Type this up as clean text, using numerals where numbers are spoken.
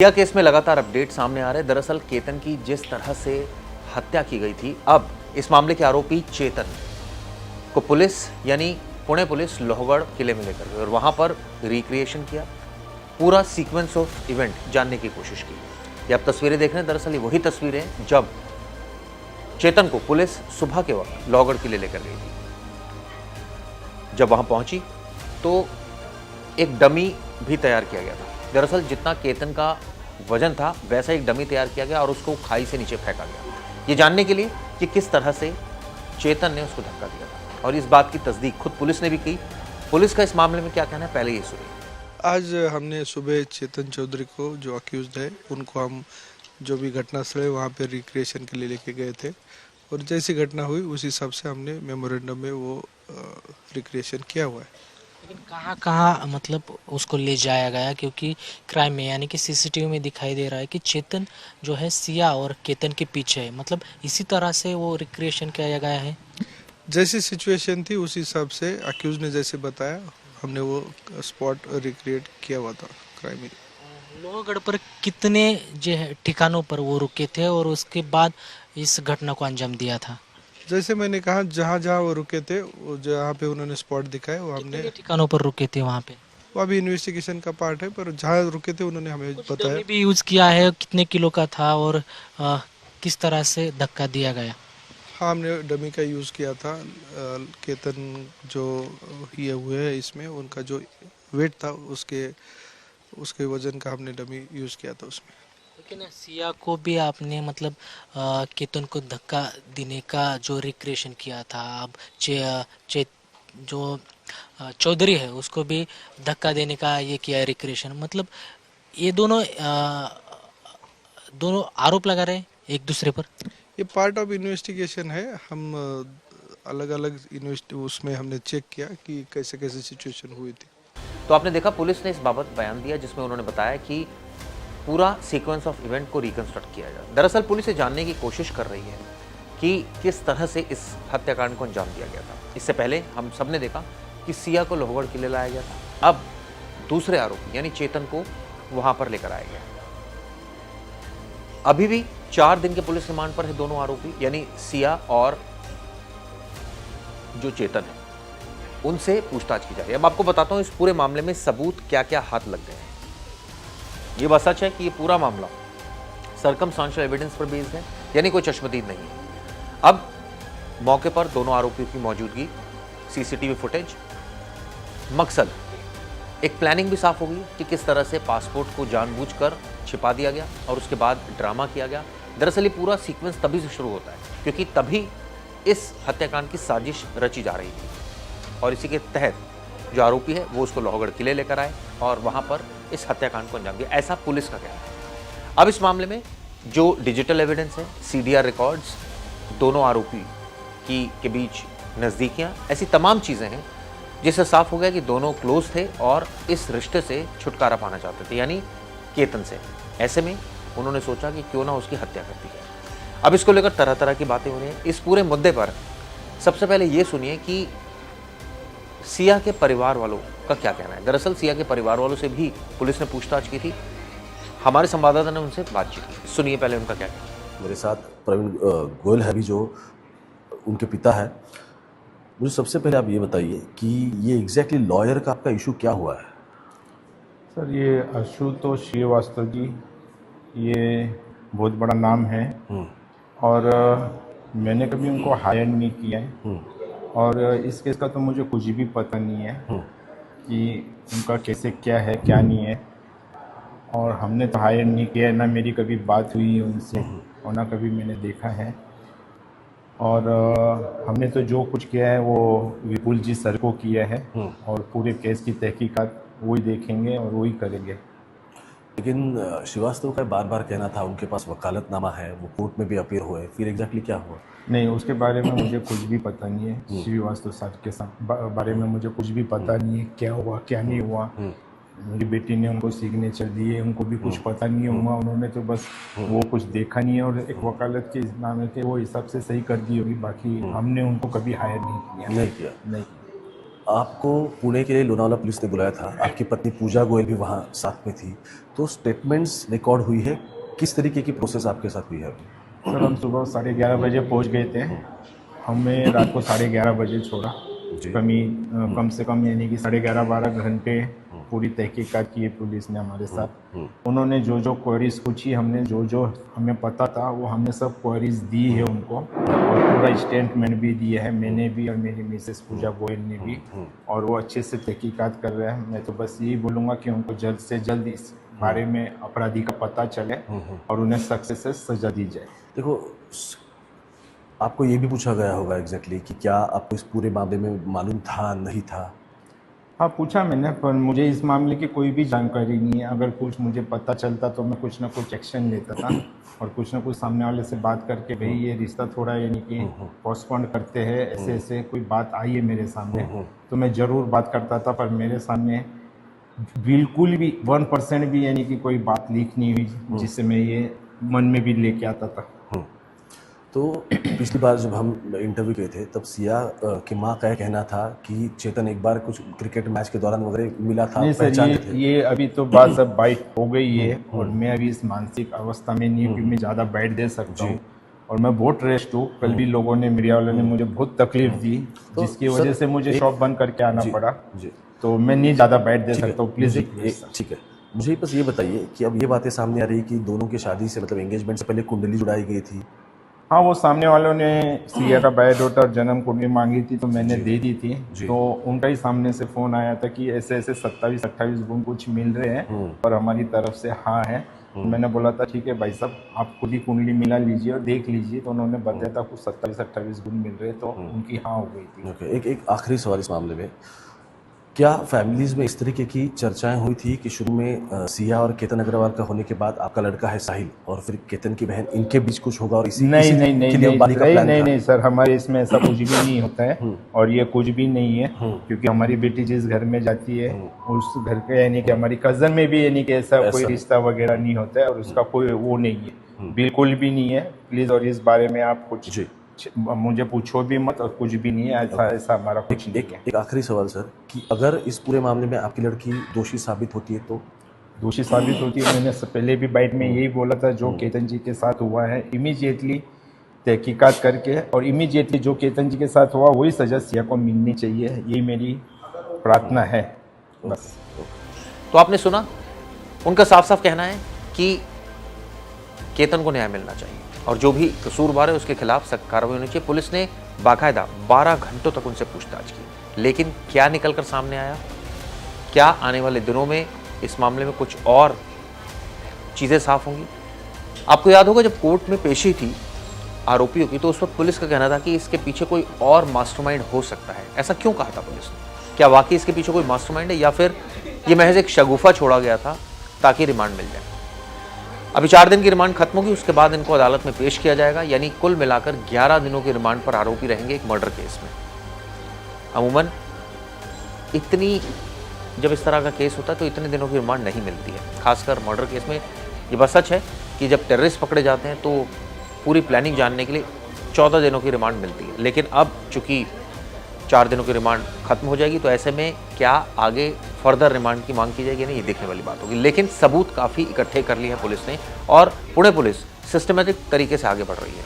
यह केस में लगातार अपडेट सामने आ रहे हैं। दरअसल केतन की जिस तरह से हत्या की गई थी, अब इस मामले के आरोपी चेतन को पुलिस यानी पुणे पुलिस लोहगढ़ किले में लेकर गई और वहां पर रिक्रिएशन किया, पूरा सीक्वेंस ऑफ इवेंट जानने की कोशिश की। ये आप तस्वीरें देख रहे हैं, दरअसल ये वही तस्वीरें हैं जब चेतन को पुलिस सुबह के वक्त लोहगढ़ किले लेकर गई थी। जब वहां पहुंची तो एक डमी भी तैयार किया गया था। दरअसल जितना केतन का वजन था वैसा एक डमी तैयार किया गया और उसको खाई से नीचे फेंका गया, ये जानने के लिए कि किस तरह से चेतन ने उसको धक्का दिया था। और इस बात की तस्दीक खुद पुलिस ने भी की। पुलिस का इस मामले में क्या कहना है, पहले ये सुनिए। आज हमने सुबह चेतन चौधरी को जो अक्यूज्ड है उनको हम जो भी घटनास्थल है वहाँ पे रिक्रिएशन के लिए लेके गए थे और जैसी घटना हुई उस हिसाब से हमने मेमोरेंडम में वो रिक्रिएशन किया हुआ है। लेकिन कहाँ कहाँ मतलब उसको ले जाया गया, क्योंकि क्राइम में यानी कि सीसीटीवी में दिखाई दे रहा है कि चेतन जो है सिया और केतन के पीछे है, मतलब इसी तरह से वो रिक्रिएशन किया गया है। जैसी सिचुएशन थी उस हिसाब से अक्यूज ने जैसे बताया हमने वो स्पॉट रिक्रिएट किया हुआ था क्राइम में। लोहगढ़ पर कितने जो है ठिकानों पर वो रुके थे और उसके बाद इस घटना को अंजाम दिया था? जैसे मैंने कहा जहाँ जहाँ वो रुके थे वो जहाँ पे उन्होंने स्पॉट दिखाए वो हमने कितने ठिकानों पर रुके थे वहाँ पे? वो अभी इन्वेस्टिगेशन का पार्ट है, पर जहाँ रुके थे उन्होंने हमें बताया। डमी भी यूज किया है, कितने किलो का था और किस तरह से धक्का दिया गया? हाँ, हमने डमी का यूज़ किया था। केतन जो ये हुए हैं इसमें उनका जो वेट था उसके उसके वजन का हमने डमी यूज़ किया था उसमें। लेकिन सिया को भी आपने मतलब केतन को धक्का देने का जो रिक्रिएशन किया था, अब जो चौधरी है उसको भी धक्का देने का ये किया है रिक्रिएशन, मतलब ये दोनों आरोप लगा रहे हैं एक दूसरे पर। ये पार्ट ऑफ इन्वेस्टिगेशन है। हम अलग अलग उसमें हमने चेक किया कि कैसे कैसे सिचुएशन हुई थी। तो आपने देखा पुलिस ने इस बाबत बयान दिया जिसमें उन्होंने बताया कि पूरा सीक्वेंस ऑफ इवेंट को रिकंस्ट्रक्ट किया जाए। दरअसल पुलिस ये जानने की कोशिश कर रही है कि किस तरह से इस हत्याकांड को अंजाम दिया गया था। इससे पहले हम सब ने देखा कि सिया को लोहगढ़ किले लाया गया था, अब दूसरे आरोपी यानी चेतन को वहां पर लेकर आया गया। अभी भी 4 दिन के पुलिस रिमांड पर है दोनों आरोपी यानी सिया और जो चेतन है, उनसे पूछताछ की जा रही है। अब आपको बताता हूं इस पूरे मामले में सबूत क्या क्या हाथ लग गए हैं। ये बात सच है कि ये पूरा मामला सर्कमस्टांशियल एविडेंस पर बेस्ड है, यानी कोई चश्मदीद नहीं है। अब मौके पर दोनों आरोपियों की मौजूदगी, सीसीटीवी फुटेज, मकसद एक प्लानिंग भी साफ हो गई कि किस तरह से पासपोर्ट को जानबूझकर छिपा दिया गया और उसके बाद ड्रामा किया गया। दरअसल ये पूरा सीक्वेंस तभी से शुरू होता है क्योंकि तभी इस हत्याकांड की साजिश रची जा रही थी और इसी के तहत जो आरोपी है वो उसको लोहगढ़ किले लेकर आए और वहां पर इस हत्याकांड को अंजाम दिया, ऐसा पुलिस का कहना है। अब इस मामले में जो डिजिटल एविडेंस है, सीडीआर रिकॉर्ड्स, दोनों आरोपी के बीच नज़दीकियां, ऐसी तमाम चीज़ें हैं जिससे साफ हो गया कि दोनों क्लोज थे और इस रिश्ते से छुटकारा पाना चाहते थे, यानी केतन से। ऐसे में उन्होंने सोचा कि क्यों ना उसकी हत्या कर दी जाए। अब इसको लेकर तरह तरह की बातें हो रही हैं। इस पूरे मुद्दे पर सबसे पहले ये सुनिए कि सिया के परिवार वालों का क्या कहना है। दरअसल सिया के परिवार वालों से भी पुलिस ने पूछताछ की थी। हमारे संवाददाता ने उनसे बातचीत की, सुनिए पहले उनका क्या कहना है। मेरे साथ प्रवीण गोयल है भी जो उनके पिता है। मुझे सबसे पहले आप ये बताइए कि ये एग्जैक्टली लॉयर का आपका इशू क्या हुआ है? सर, ये आशुतोष श्रीवास्तव जी, ये बहुत बड़ा नाम है और मैंने कभी उनको हायर नहीं किया है और इस केस का तो मुझे कुछ भी पता नहीं है कि उनका कैसे क्या है क्या नहीं है, और हमने तो हायर नहीं किया है, ना मेरी कभी बात हुई है उनसे और ना कभी मैंने देखा है। और हमने तो जो कुछ किया है वो विपुल जी सर को किया है और पूरे केस की तहकीकात वही देखेंगे और वही करेंगे। लेकिन श्रीवास्तव का बार बार कहना था उनके पास वकालतनामा है, वो कोर्ट में भी अपीयर हुए, फिर एग्जैक्टली क्या हुआ? नहीं, उसके बारे में मुझे कुछ भी पता नहीं है। श्रीवास्तव साहब के बारे में मुझे कुछ भी पता नहीं है, क्या हुआ क्या नहीं हुआ। मेरी बेटी ने उनको सिग्नेचर दिए, उनको भी कुछ पता नहीं हुआ, उन्होंने तो बस वो कुछ देखा नहीं है और एक वकालत के नाम के वो हिसाब से सही कर दी होगी, बाकी हमने उनको कभी हायर नहीं किया। नहीं किया। नहीं। आपको पुणे के लिए लोनावाला पुलिस ने बुलाया था, आपकी पत्नी पूजा गोयल भी वहाँ साथ में थी, तो स्टेटमेंट्स रिकॉर्ड हुई है, किस तरीके की प्रोसेस आपके साथ हुई है? सर हम सुबह 11:30 बजे पहुंच गए थे, हमें रात को 11:30 बजे छोड़ा। जी। कम से कम यानी कि 11:30-12 घंटे पूरी तहकीकात की है पुलिस ने हमारे साथ। उन्होंने जो जो क्वेरीज पूछी, हमने जो जो हमें पता था वो हमने सब क्वेरीज दी है उनको, और पूरा स्टेटमेंट भी दिया है, मैंने भी और मेरी मिसेस पूजा गोयल ने भी, और वो अच्छे से तहकीकात कर रहे हैं। मैं तो बस यही बोलूँगा कि उनको जल्द से जल्द इस बारे में अपराधी का पता चले और उन्हें सख्त से सजा दी जाए। देखो, आपको ये भी पूछा गया होगा एग्जैक्टली कि क्या आपको इस पूरे मामले में मालूम था, नहीं था? हाँ पूछा मैंने, पर मुझे इस मामले की कोई भी जानकारी नहीं है। अगर कुछ मुझे पता चलता तो मैं कुछ ना कुछ एक्शन लेता था, और कुछ ना कुछ सामने वाले से बात करके भाई ये रिश्ता थोड़ा यानी कि पोस्टपोन करते हैं, ऐसे ऐसे कोई बात आई है मेरे सामने, तो मैं ज़रूर बात करता था। पर मेरे सामने बिल्कुल भी 1% भी यानी कि कोई बात लीक नहीं हुई जिससे मैं ये मन में भी लेके आता था। तो पिछली बार जब हम इंटरव्यू किए थे तब सिया की माँ का कहना था कि चेतन एक बार कुछ क्रिकेट मैच के दौरान वगैरह मिला था, नहीं सर, पहचाने थे। ये अभी तो बात सब बाइट हो गई है, और मैं अभी इस मानसिक अवस्था में नहीं हूँ कि मैं ज़्यादा बाइट दे सकता हूँ, और मैं बहुत रेस्ट हूँ। कल भी लोगों ने, मीडिया वालों ने मुझे बहुत तकलीफ दी, तो जिसकी सर, वजह से मुझे शॉप बंद करके आना पड़ा, जी। तो मैं नहीं ज़्यादा बाइट दे सकता हूँ, प्लीज़। ठीक है, मुझे बस ये बताइए कि अब ये बातें सामने आ रही कि दोनों की शादी से मतलब एंगेजमेंट से पहले कुंडली जुड़ाई गई थी। हाँ, वो सामने वालों ने सिया का बायोडाटा और जन्म कुंडली मांगी थी, तो मैंने दे दी थी। तो उनका ही सामने से फ़ोन आया था कि ऐसे ऐसे 27-28 गुण कुछ मिल रहे हैं और हमारी तरफ से हाँ है। तो मैंने बोला था ठीक है भाई साहब, आप खुद ही कुंडली मिला लीजिए और देख लीजिए। तो उन्होंने बताया था कुछ 27-28 गुण मिल रहे, तो उनकी हाँ हो गई थी। ओके, एक आखिरी सवाल इस मामले में, क्या फैमिलीज में इस तरीके की चर्चाएं हुई थी कि शुरू में सिया और केतन अग्रवाल का होने के बाद आपका लड़का है साहिल और फिर केतन की बहन, इनके बीच कुछ होगा और इसी के लिए बारी का प्लान था? नहीं सर, हमारे इसमें ऐसा कुछ भी नहीं होता है, और ये कुछ भी नहीं है, क्योंकि हमारी बेटी जिस घर में जाती है उस घर के यानी कि हमारी कजन में भी यानी कि ऐसा कोई रिश्ता वगैरह नहीं होता है, और उसका कोई वो नहीं है, बिल्कुल भी नहीं है। प्लीज़, और इस बारे में आप कुछ मुझे पूछो भी मत, और कुछ भी नहीं है, ऐसा हमारा कुछ नहीं है। एक आखिरी सवाल सर, कि अगर इस पूरे मामले में आपकी लड़की दोषी साबित होती है तो? दोषी साबित होती है, मैंने पहले भी बाइट में यही बोला था, जो केतन जी के साथ हुआ है इमीडिएटली तहकीकात करके, और इमीडिएटली जो केतन जी के साथ हुआ वही सजा सिया को मिलनी चाहिए, यही मेरी प्रार्थना है बस। तो आपने सुना, उनका साफ साफ कहना है कि केतन को न्याय मिलना चाहिए और जो भी कसूरवार है उसके खिलाफ सख्त कार्रवाई होनी चाहिए। पुलिस ने बाकायदा 12 घंटों तक उनसे पूछताछ की, लेकिन क्या निकलकर सामने आया? क्या आने वाले दिनों में इस मामले में कुछ और चीज़ें साफ होंगी? आपको याद होगा जब कोर्ट में पेशी थी आरोपियों की, तो उस वक्त पुलिस का कहना था कि इसके पीछे कोई और मास्टरमाइंड हो सकता है। ऐसा क्यों कहा था पुलिस ने? क्या वाकई इसके पीछे कोई मास्टरमाइंड है, या फिर ये महज एक शगुफा छोड़ा गया था ताकि रिमांड मिल जाए? अभी 4 दिन की रिमांड खत्म होगी, उसके बाद इनको अदालत में पेश किया जाएगा, यानी कुल मिलाकर 11 दिनों की रिमांड पर आरोपी रहेंगे एक मर्डर केस में। अमूमन इतनी, जब इस तरह का केस होता है तो इतने दिनों की रिमांड नहीं मिलती है, खासकर मर्डर केस में। ये बात सच है कि जब टेररिस्ट पकड़े जाते हैं तो पूरी प्लानिंग जानने के लिए 14 दिनों की रिमांड मिलती है, लेकिन अब चूंकि 4 दिनों की रिमांड खत्म हो जाएगी, तो ऐसे में क्या आगे फर्दर रिमांड की मांग की जाएगी नहीं, ये देखने वाली बात होगी। लेकिन सबूत काफ़ी इकट्ठे कर लिए हैं पुलिस ने, और पुणे पुलिस सिस्टमेटिक तरीके से आगे बढ़ रही है।